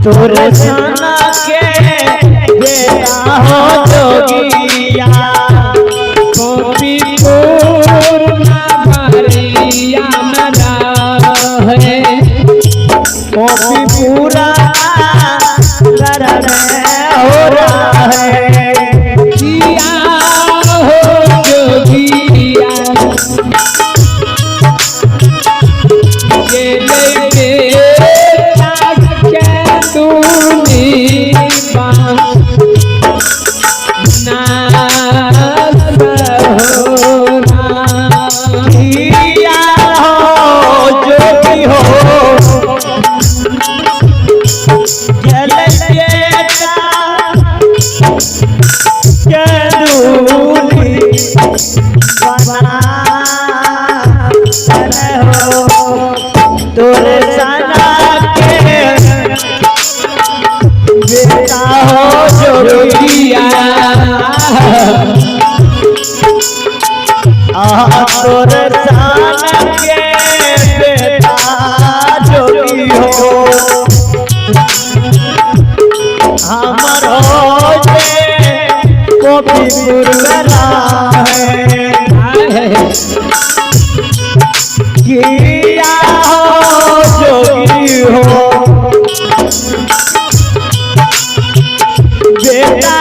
तोरे सना के बेटा हो जोगिया गोपीपुर नगरिया में रहे गोपीपुरा हो रहा है जिया हो जोगिया तोरे सना के बेटा हो जोगिया तोरे सना के बेटा जोगी हो हमर हो गोपीपुर में किया हो जोगी हो बेटा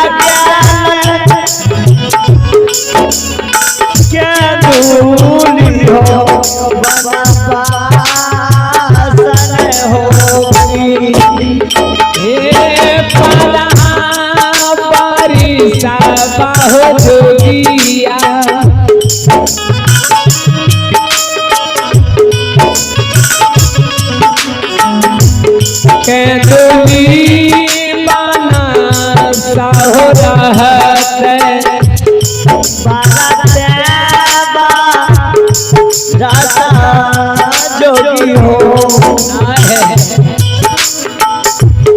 क्या दूली हो बनवासन होगी पला परिसा हो जोगिया केंदुली बना सा हो रहते राजा जोगी हो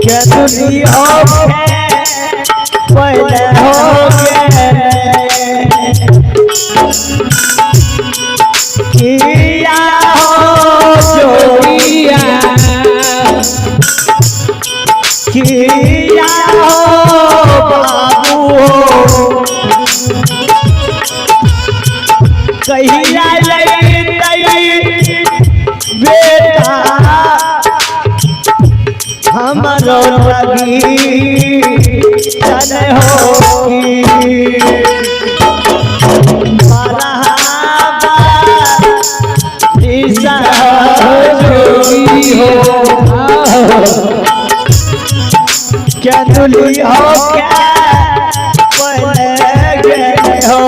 केंदुली हो पहले हो किया हो जोगिया किया हो बाबू हो कहिया बेटा हमरो लगी चल होगी क्या दुली हो क्या पहले गए हो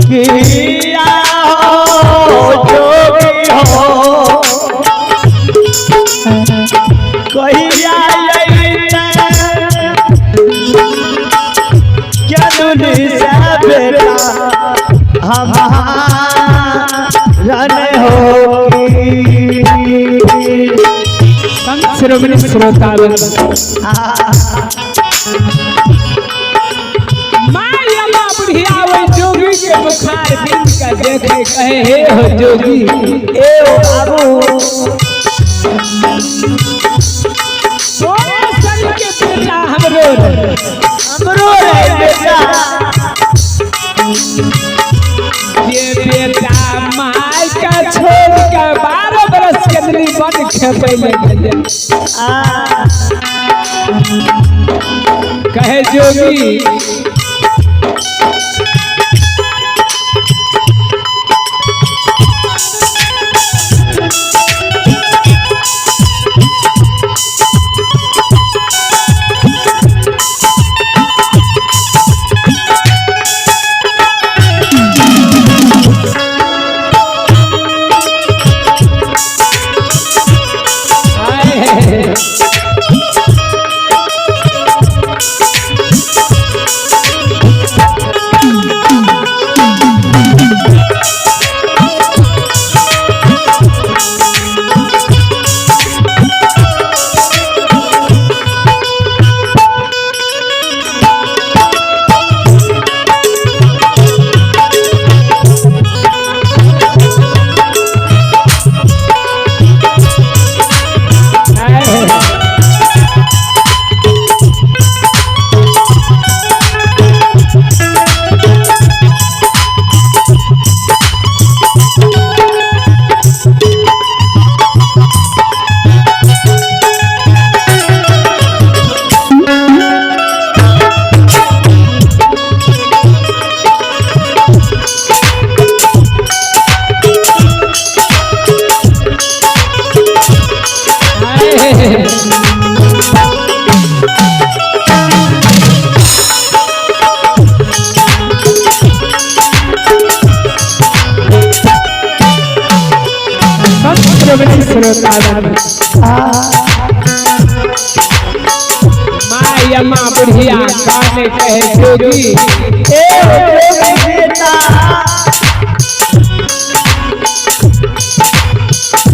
किया हो जोगी हो कहिया क्या दुली से बेटा हमारे होगी श्रोमणी श्रोता माया बुढ़िया वो जोगी के बुखार दिन का देखे कहे हे हो जोगी ए बाबू सन के बेटा हमरो रे बेटा ये बेटा माय का छोड़ के 12 बरस के दिन बन खेपे लगे कहे जोगी माया माँ बुढ़िया गाने कहे जोगी ए जोगी बेटा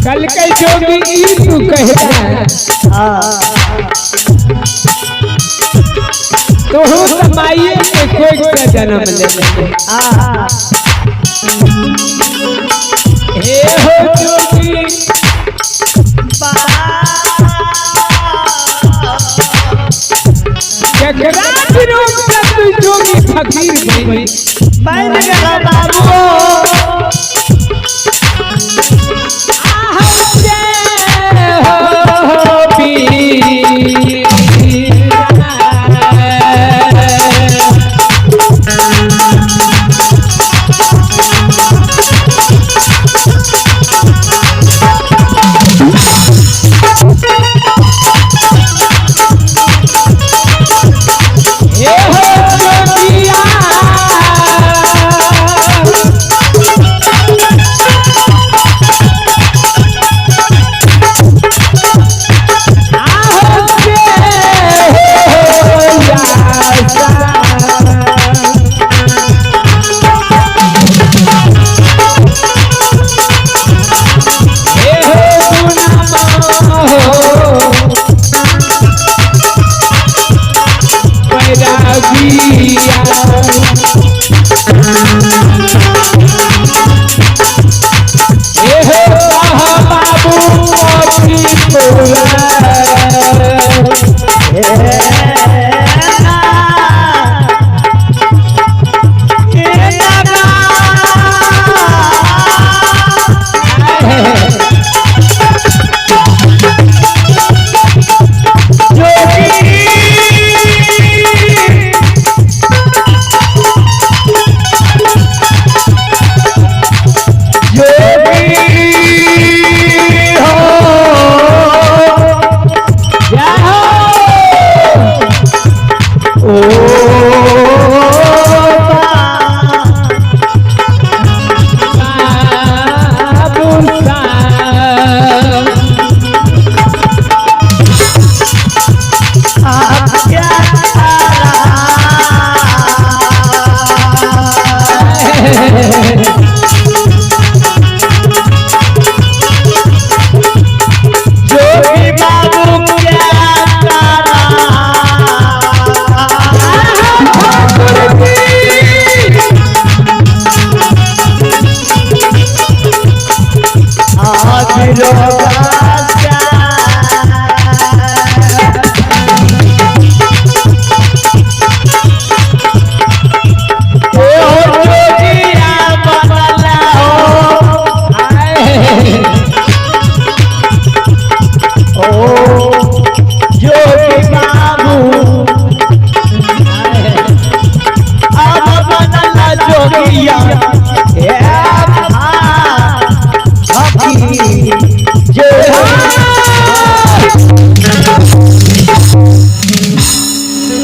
कल के जोगी ई तू कहता तो हो समाइए के कोई का जन्म ले हे हो जोगी ककरा विरोध कर तू जोगी फकीर बनी बैठ गया बाबू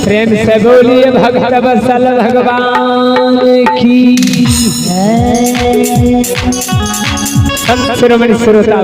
प्रेम से बोलिए भक्त वत्सल भगवान की शिरोमणि श्रोता